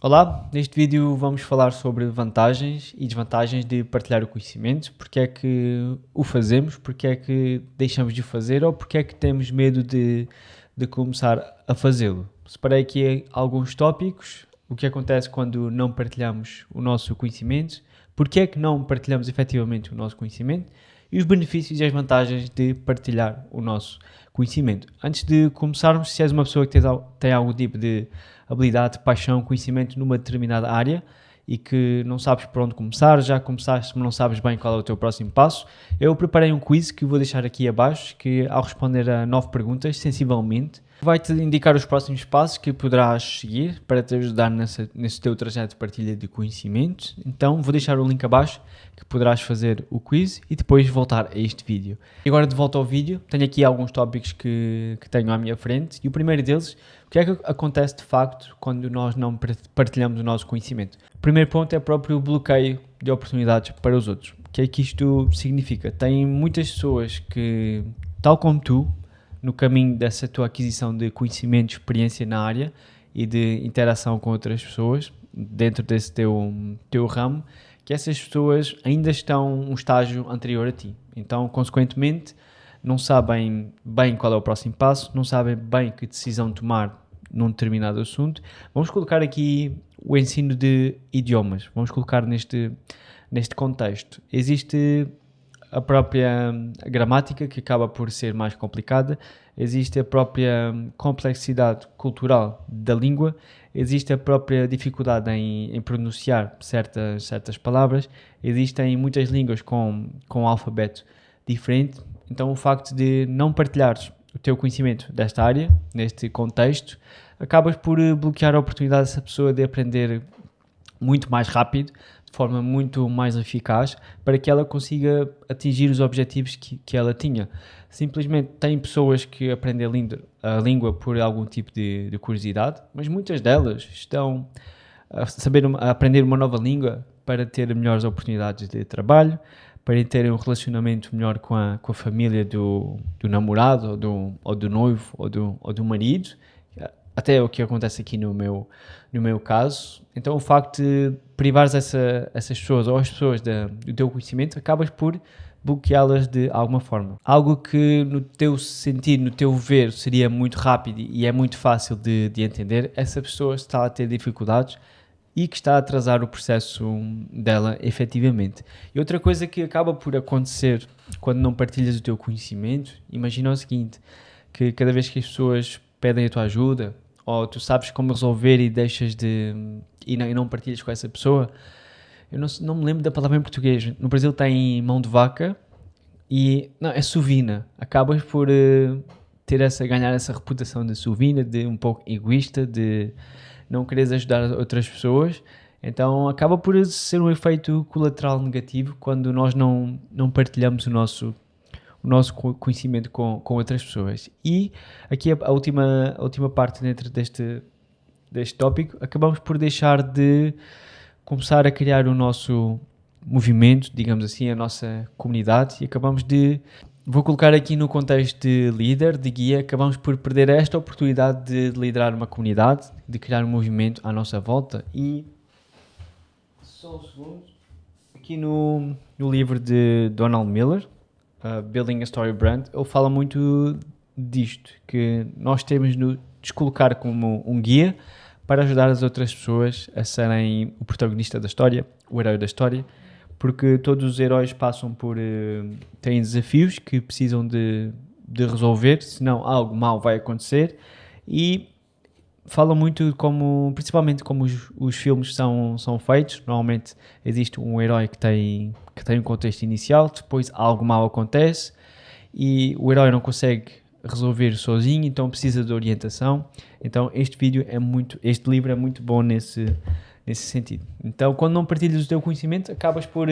Olá, neste vídeo vamos falar sobre vantagens e desvantagens de partilhar o conhecimento, porque é que o fazemos, porque é que deixamos de o fazer ou porque é que temos medo de começar a fazê-lo. Separei aqui alguns tópicos, o que acontece quando não partilhamos o nosso conhecimento, porque é que não partilhamos efetivamente o nosso conhecimento e os benefícios e as vantagens de partilhar o nosso conhecimento. Antes de começarmos, se és uma pessoa que tem algum tipo de habilidade, paixão, conhecimento numa determinada área e que não sabes por onde começar, já começaste, mas não sabes bem qual é o teu próximo passo, eu preparei um quiz que vou deixar aqui abaixo, que ao responder a 9 perguntas, sensivelmente, vai-te indicar os próximos passos que poderás seguir para te ajudar nesse teu trajeto de partilha de conhecimento. Então vou deixar o link abaixo que poderás fazer o quiz e depois voltar a este vídeo. E agora de volta ao vídeo, tenho aqui alguns tópicos que tenho à minha frente e o primeiro deles, o que é que acontece de facto quando nós não partilhamos o nosso conhecimento? O primeiro ponto é o próprio bloqueio de oportunidades para os outros. O que é que isto significa? Tem muitas pessoas que, tal como tu, no caminho dessa tua aquisição de conhecimento, experiência na área e de interação com outras pessoas dentro desse teu ramo, que essas pessoas ainda estão um estágio anterior a ti. Então, consequentemente, não sabem bem qual é o próximo passo, não sabem bem que decisão tomar num determinado assunto. Vamos colocar aqui o ensino de idiomas, vamos colocar neste contexto. Existe a própria gramática, que acaba por ser mais complicada, existe a própria complexidade cultural da língua, existe a própria dificuldade em pronunciar certas palavras, existem muitas línguas com alfabeto diferente, então o facto de não partilhares o teu conhecimento desta área, neste contexto, acabas por bloquear a oportunidade dessa pessoa de aprender muito mais rápido, de forma muito mais eficaz, para que ela consiga atingir os objetivos que ela tinha. Simplesmente tem pessoas que aprendem a língua por algum tipo de curiosidade, mas muitas delas estão a aprender uma nova língua para ter melhores oportunidades de trabalho, para terem um relacionamento melhor com a família do namorado, ou do noivo, ou do marido, até o que acontece aqui no meu caso. Então o facto de privares essas pessoas ou as pessoas do teu conhecimento, acabas por bloqueá-las de alguma forma. Algo que no teu sentido, no teu ver, seria muito rápido e é muito fácil de entender, essa pessoa está a ter dificuldades e que está a atrasar o processo dela efetivamente. E outra coisa que acaba por acontecer quando não partilhas o teu conhecimento, imagina o seguinte, que cada vez que as pessoas pedem a tua ajuda, ou tu sabes como resolver e deixas e não partilhas com essa pessoa, eu não me lembro da palavra em português. No Brasil tem mão de vaca e não, é sovina. Acabas por ganhar essa reputação de sovina, de um pouco egoísta, de não quereres ajudar outras pessoas. Então acaba por ser um efeito colateral negativo quando nós não partilhamos o nosso conhecimento com outras pessoas. E aqui a última parte dentro deste tópico, acabamos por deixar de começar a criar o nosso movimento, digamos assim, a nossa comunidade, e vou colocar aqui no contexto de líder, de guia, acabamos por perder esta oportunidade de liderar uma comunidade, de criar um movimento à nossa volta. E só um segundo, aqui no livro de Donald Miller, Building a Story Brand, ele fala muito disto, que nós temos de nos colocar como um guia para ajudar as outras pessoas a serem o protagonista da história, o herói da história, porque todos os heróis passam têm desafios que precisam de resolver, senão algo mal vai acontecer. E fala muito principalmente como os filmes são feitos. Normalmente existe um herói que tem um contexto inicial, depois algo mal acontece e o herói não consegue resolver sozinho, então precisa de orientação. Então este livro é muito bom nesse sentido. Então quando não partilhas o teu conhecimento, acabas por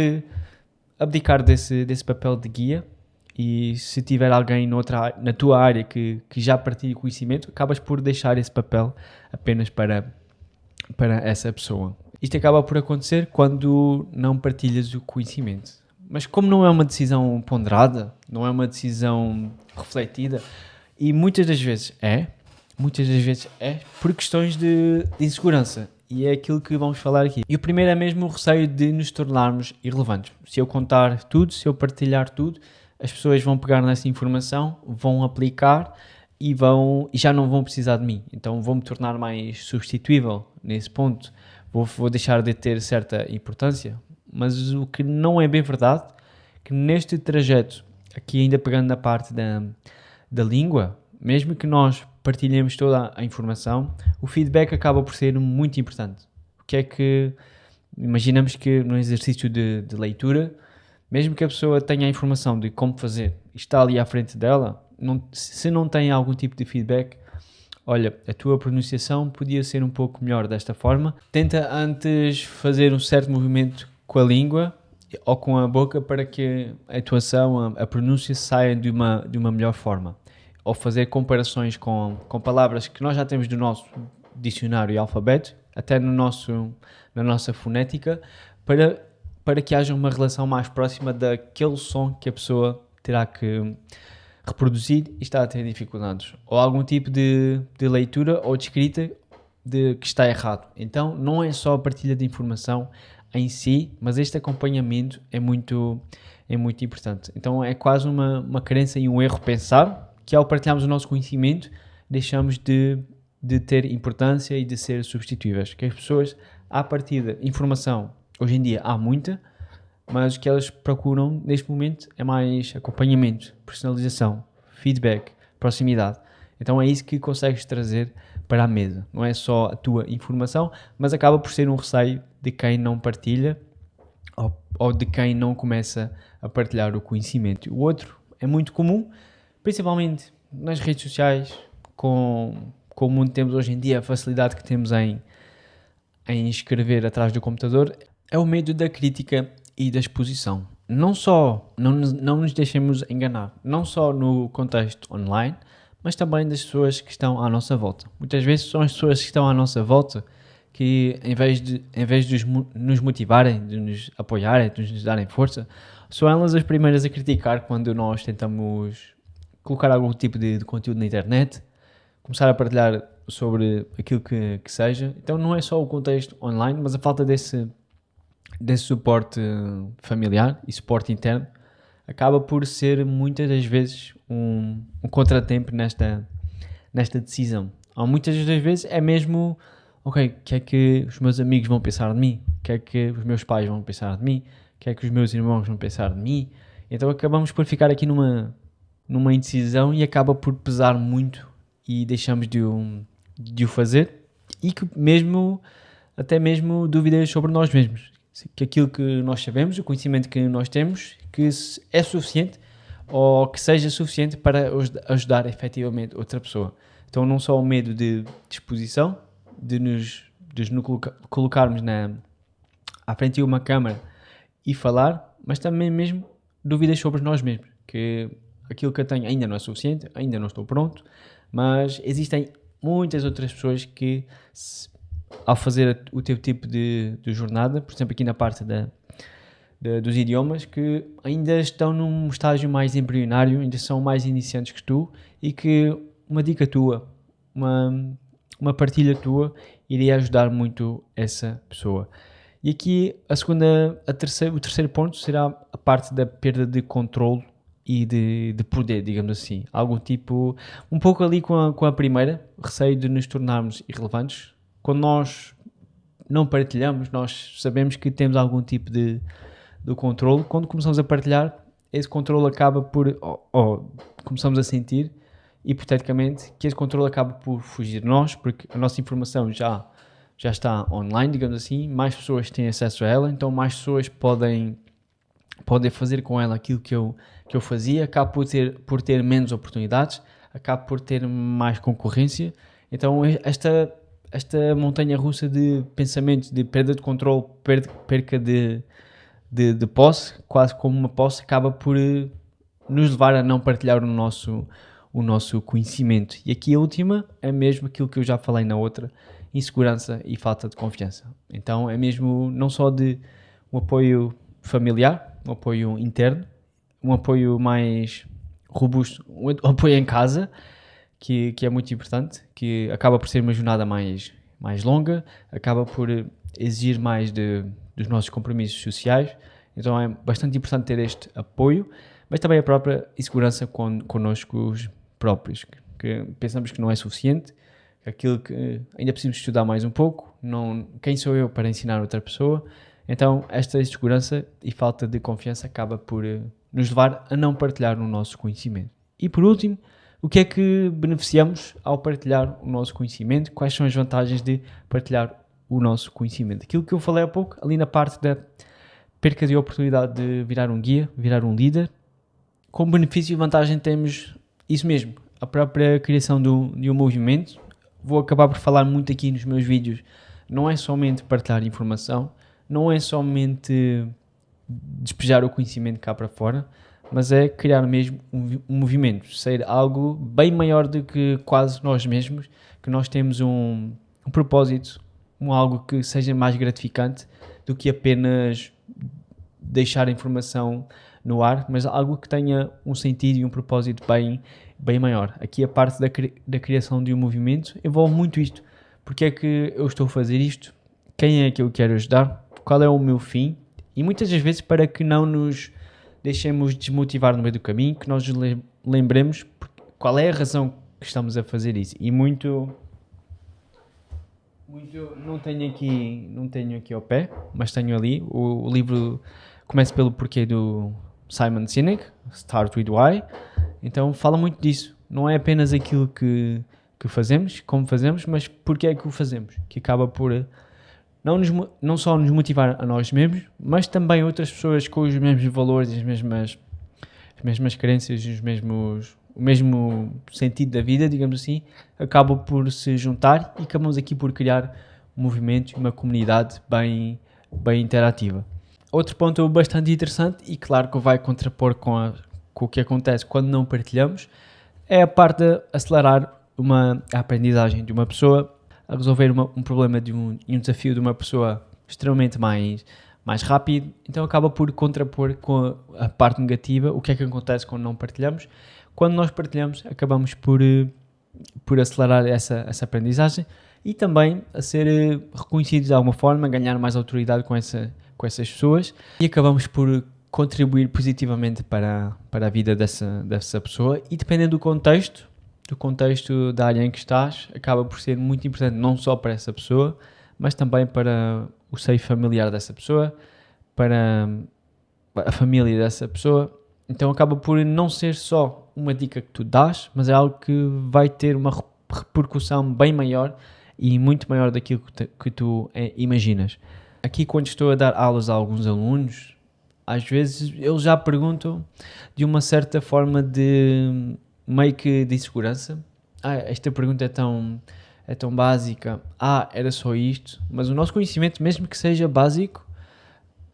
abdicar desse papel de guia. E se tiver alguém na tua área que já partilha conhecimento, acabas por deixar esse papel apenas para essa pessoa. Isto acaba por acontecer quando não partilhas o conhecimento. Mas como não é uma decisão ponderada, não é uma decisão refletida, e muitas das vezes é por questões de insegurança. e é aquilo que vamos falar aqui. E o primeiro é mesmo o receio de nos tornarmos irrelevantes. Se eu contar tudo, se eu partilhar tudo, as pessoas vão pegar nessa informação, vão aplicar e já não vão precisar de mim. Então vou-me tornar mais substituível nesse ponto. Vou deixar de ter certa importância. Mas o que não é bem verdade, que neste trajeto, aqui ainda pegando na parte da língua, mesmo que nós partilhemos toda a informação, o feedback acaba por ser muito importante. O que é que, imaginamos que no exercício de leitura, mesmo que a pessoa tenha a informação de como fazer e está ali à frente dela, se não tem algum tipo de feedback, olha, a tua pronunciação podia ser um pouco melhor desta forma. Tenta antes fazer um certo movimento com a língua ou com a boca para que a atuação, a pronúncia saia de uma melhor forma. Ou fazer comparações com palavras que nós já temos do nosso dicionário e alfabeto, até na nossa fonética, para que haja uma relação mais próxima daquele som que a pessoa terá que reproduzir e está a ter dificuldades. Ou algum tipo de leitura ou de escrita que está errado. Então não é só a partilha de informação em si, mas este acompanhamento é muito importante. Então é quase uma crença e um erro pensar que ao partilharmos o nosso conhecimento deixamos de ter importância e de ser substituíveis. Que as pessoas, à partida, informação, hoje em dia há muita, mas o que elas procuram neste momento é mais acompanhamento, personalização, feedback, proximidade. Então é isso que consegues trazer para a mesa. Não é só a tua informação, mas acaba por ser um receio de quem não partilha ou de quem não começa a partilhar o conhecimento. O outro é muito comum, principalmente nas redes sociais, com o mundo que temos hoje em dia, a facilidade que temos em escrever atrás do computador, é o medo da crítica e da exposição. Não nos deixemos enganar, não só no contexto online, mas também das pessoas que estão à nossa volta. Muitas vezes são as pessoas que estão à nossa volta que, em vez de nos motivarem, de nos apoiarem, de nos darem força, são elas as primeiras a criticar quando nós tentamos colocar algum tipo de conteúdo na internet, começar a partilhar sobre aquilo que seja. Então não é só o contexto online, mas a falta desse suporte familiar e suporte interno acaba por ser muitas das vezes um contratempo nesta decisão. Ou muitas das vezes é mesmo, ok, o que é que os meus amigos vão pensar de mim? O que é que os meus pais vão pensar de mim? O que é que os meus irmãos vão pensar de mim? Então acabamos por ficar aqui numa indecisão e acaba por pesar muito e deixamos de o fazer e que até mesmo dúvidas sobre nós mesmos. Que aquilo que nós sabemos, o conhecimento que nós temos, que é suficiente ou que seja suficiente para ajudar efetivamente outra pessoa. Então não só o medo de exposição, de nos colocarmos à frente de uma câmara e falar, mas também mesmo dúvidas sobre nós mesmos, que aquilo que eu tenho ainda não é suficiente, ainda não estou pronto, mas existem muitas outras pessoas que ao fazer o teu tipo de jornada, por exemplo aqui na parte dos idiomas, que ainda estão num estágio mais embrionário, ainda são mais iniciantes que tu, e que uma dica tua, uma partilha tua, iria ajudar muito essa pessoa. E aqui o terceiro ponto será a parte da perda de controle e de poder, digamos assim. Algo tipo, um pouco ali com a primeira, receio de nos tornarmos irrelevantes. Quando nós não partilhamos, nós sabemos que temos algum tipo de controle. Quando começamos a partilhar, esse controle acaba por, começamos a sentir, hipoteticamente, que esse controle acaba por fugir de nós, porque a nossa informação já está online, digamos assim, mais pessoas têm acesso a ela, então mais pessoas podem fazer com ela aquilo que eu fazia, acabo por ter menos oportunidades, acabo por ter mais concorrência. Então esta montanha russa de pensamentos, de perda de controle, perca de posse, quase como uma posse, acaba por nos levar a não partilhar o nosso conhecimento. E aqui a última é mesmo aquilo que eu já falei na outra, insegurança e falta de confiança. Então é mesmo não só de um apoio familiar, um apoio interno, um apoio mais robusto, um apoio em casa, que é muito importante, que acaba por ser uma jornada mais mais longa, acaba por exigir mais dos nossos compromissos sociais, então é bastante importante ter este apoio, mas também a própria insegurança connosco próprios, que pensamos que não é suficiente, aquilo que ainda precisamos estudar mais um pouco, quem sou eu para ensinar outra pessoa? Então esta insegurança e falta de confiança acaba por nos levar a não partilhar o nosso conhecimento. E por último, o que é que beneficiamos ao partilhar o nosso conhecimento? Quais são as vantagens de partilhar o nosso conhecimento? Aquilo que eu falei há pouco, ali na parte da perca de oportunidade de virar um guia, virar um líder, como benefício e vantagem temos isso mesmo, a própria criação de um movimento. Vou acabar por falar muito aqui nos meus vídeos, não é somente partilhar informação, não é somente despejar o conhecimento cá para fora, mas é criar mesmo um movimento, ser algo bem maior do que quase nós mesmos, que nós temos um propósito, algo que seja mais gratificante do que apenas deixar a informação no ar, mas algo que tenha um sentido e um propósito bem maior. Aqui a parte da criação de um movimento envolve muito isto. Porque é que eu estou a fazer isto? Quem é que eu quero ajudar? Qual é o meu fim? E muitas das vezes para que não nos deixemos desmotivar no meio do caminho, que nós lembremos qual é a razão que estamos a fazer isso. E muito não tenho aqui ao pé, mas tenho ali o livro. Começa pelo porquê do Simon Sinek, Start with Why. Então fala muito disso. Não é apenas aquilo que fazemos, como fazemos, mas porque é que o fazemos. Que acaba por não só nos motivar a nós mesmos, mas também outras pessoas com os mesmos valores, as mesmas crenças, o mesmo sentido da vida, digamos assim, acabam por se juntar e acabamos aqui por criar um movimento, uma comunidade bem interativa. Outro ponto bastante interessante e claro que vai contrapor com o que acontece quando não partilhamos é a parte de acelerar a aprendizagem de uma pessoa, a resolver um problema e um desafio de uma pessoa extremamente mais rápido, então acaba por contrapor com a parte negativa. O que é que acontece quando não partilhamos? Quando nós partilhamos, acabamos por acelerar essa aprendizagem e também a ser reconhecidos de alguma forma, ganhar mais autoridade com essas pessoas e acabamos por contribuir positivamente para a vida dessa pessoa e dependendo do contexto da área em que estás, acaba por ser muito importante não só para essa pessoa, mas também para o seio familiar dessa pessoa, para a família dessa pessoa. Então acaba por não ser só uma dica que tu dás, mas é algo que vai ter uma repercussão bem maior e muito maior daquilo que tu imaginas. Aqui quando estou a dar aulas a alguns alunos, às vezes eles já perguntam de uma certa forma de meio que de insegurança. Esta pergunta é tão básica. Era só isto. Mas o nosso conhecimento, mesmo que seja básico,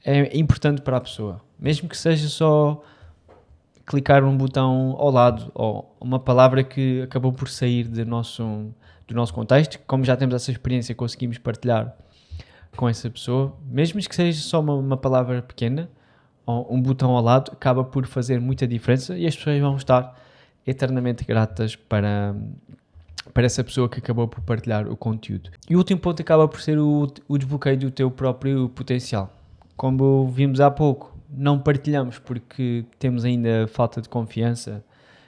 é importante para a pessoa. Mesmo que seja só clicar um botão ao lado ou uma palavra que acabou por sair do nosso contexto, como já temos essa experiência, conseguimos partilhar com essa pessoa, mesmo que seja só uma palavra pequena ou um botão ao lado, acaba por fazer muita diferença e as pessoas vão estar eternamente gratas para essa pessoa que acabou por partilhar o conteúdo. E o último ponto acaba por ser o desbloqueio do teu próprio potencial. Como vimos há pouco, não partilhamos porque temos ainda falta de confiança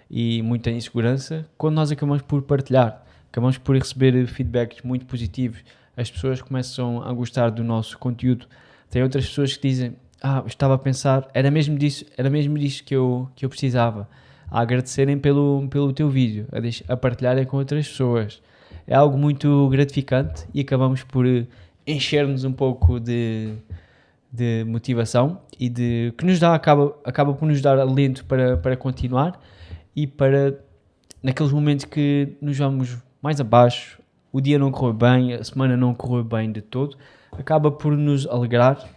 e muita insegurança. Quando nós acabamos por partilhar, acabamos por receber feedbacks muito positivos, as pessoas começam a gostar do nosso conteúdo. Tem outras pessoas que dizem, eu estava a pensar, era mesmo disso que eu precisava. A agradecerem pelo teu vídeo, a partilharem com outras pessoas. É algo muito gratificante e acabamos por encher-nos um pouco de motivação e que nos acaba por nos dar alento para continuar e para naqueles momentos que nos vamos mais abaixo, o dia não correu bem, a semana não correu bem de todo, acaba por nos alegrar,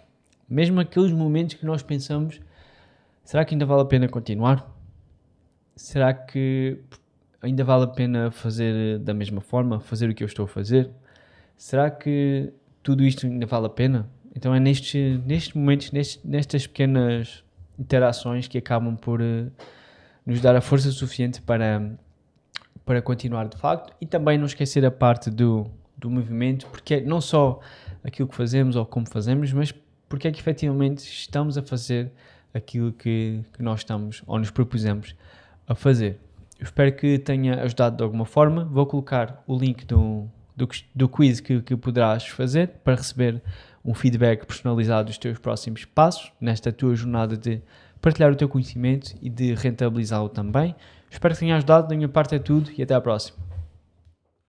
mesmo aqueles momentos que nós pensamos, será que ainda vale a pena continuar? Será que ainda vale a pena fazer da mesma forma, fazer o que eu estou a fazer? Será que tudo isto ainda vale a pena? Então é nestes momentos, nestas pequenas interações que acabam por nos dar a força suficiente para continuar de facto e também não esquecer a parte do do movimento, porque não só aquilo que fazemos ou como fazemos, mas porque é que efetivamente estamos a fazer aquilo que nós estamos ou nos propusemos a fazer. Eu espero que tenha ajudado de alguma forma. Vou colocar o link do quiz que poderás fazer para receber um feedback personalizado dos teus próximos passos nesta tua jornada de partilhar o teu conhecimento e de rentabilizá-lo também. Espero que tenha ajudado. Da minha parte é tudo e até à próxima.